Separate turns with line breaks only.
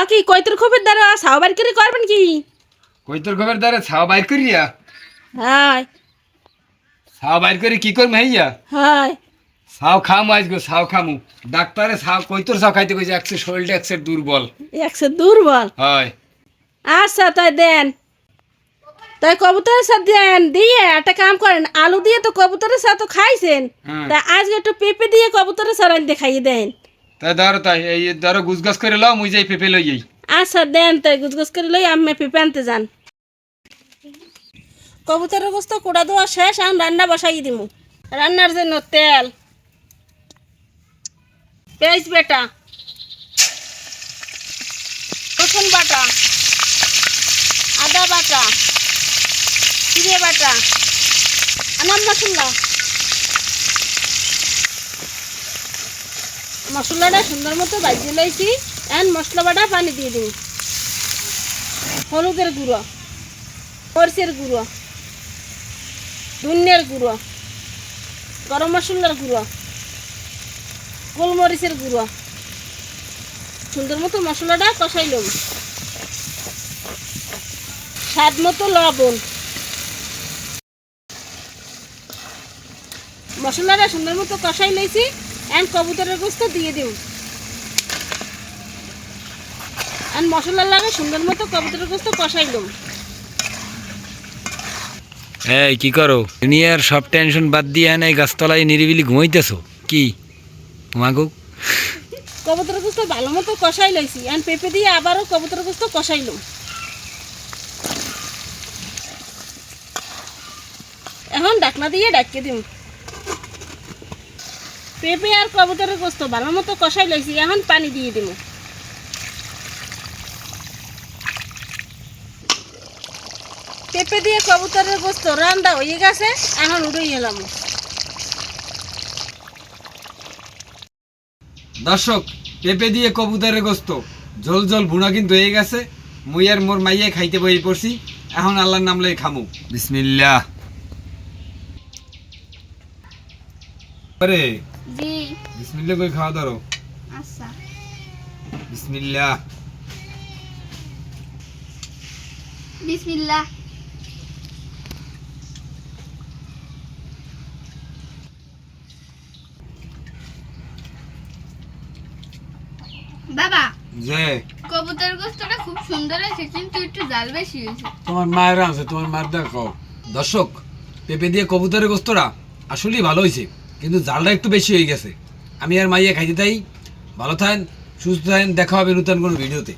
কি কৈতর খবর দ্বারা ছাও বাইর করে করবেন কি?
কৈতর খবর দ্বারা ছাও বাইর করিয়া
হাই
ছাও বাইর করে কি করম হইয়া
হাই
ছাও খামু আজ গো ছাও খামু ডাক্তারে ছাও কৈতর ছাও খাইতে কইছে একসে শরীরটা একসে দুর্বল
একশো দুর্বল।
হয়
আচ্ছা তাই দেন, তাই কবুতরের সাথে দেন দিয়ে একটা কাম করেন, আলু দিয়ে তো কবুতরের সাথে তো খাইছেন,
হুম।
তাই আজকে একটু পেঁপে দিয়ে কবুতরের সারান দেখাইয়ে দেন।
তাই ধরো তাই এই ধরো গুছগাছ করে লও মুই যাই পেপে লই যাই।
আচ্ছা দেন তাই গুজগুজ করে লই আমি পেঁপে আনতে যান। কবুতরের গোস্ত কোড়া দেওয়া শেষ, এখন রান্না বসাই দিমু। রান্নার জন্য তেল, পেঁয়াজ বাটা, রসুন বাটা, আদা বাটা, জিরে বাটা, আনাম মশলা। মশলাটা সুন্দর মতো ভাজিয়ে লইছি, এখন মশলা বাটা পানি দিয়ে দিন। হলুদের গুঁড়ো, মরিচের গুঁড়ো, ধনিয়ার গুঁড়ো, গরম মশলার গুঁড়ো, গোলমরিচের গুঁড়ো, সুন্দর মতো মশলাটা কষাইলাম। স্বাদ মতো লবণ। মশলাটা সুন্দর মতো কষাই লইছি, এখন কবুতরের গোস্ত দিয়ে দিম। এখন মশলার লাগে সুন্দর মতো কবুতরের গোস্ত কষাইলাম।
এই কি করো দুনিয়ার সব টেনশন বাদ দিয়ে এই গাছতলায় নিরিবিলি ঘুমাইতেছো কি ঘুমাগো?
কবুতরের গোস্ত ভালো মতো কষাই লইছি, এখন পেঁপে দিয়ে আবারও কবুতরের গোস্ত কষাইলাম। এখন ঢাকনা দিয়ে ডাকিয়ে দিম। পেঁপে আর কবুতরের গোস্ত ভালো মতো কষাই লইছি, এখন পানি দিয়ে দিব। পেঁপে দিয়ে কবুতরের গোস্ত রান্না হয়ে গেছে, এখন উড়িয়ে এলাম।
দর্শক পেঁপে দিয়ে কবুতরের গোস্ত ঝোল ঝোল ভুনা কিন্তু হয়ে গেছে। মুই আর মোর মাইয়া খাইতে বই পড়ছি, এখন আল্লাহর নাম লই খামু। বিসমিল্লাহ। আরে
জি
বিসমিল্লাহ কই খাওয়া ধরো।
আচ্ছা।
বিসমিল্লাহ।
বিসমিল্লাহ।
বাবা,
যে
কবুতর গোস্তটা খুব সুন্দর হয়েছে, কিন্তু একটু জাল বেশি হয়েছে।
তোমার মায়ের আছে, তোমার মায়ের দেখো। দর্শক পেঁপে দিয়ে কবুতরের গোস্তটা আসলেই ভালো হয়েছে, কিন্তু জালটা একটু বেশি হয়ে গেছে। আমি আর মাইয়া খাইতে তাই। ভালো থাকেন, সুস্থ থাকেন, দেখা হবে নতুন কোনো ভিডিওতে।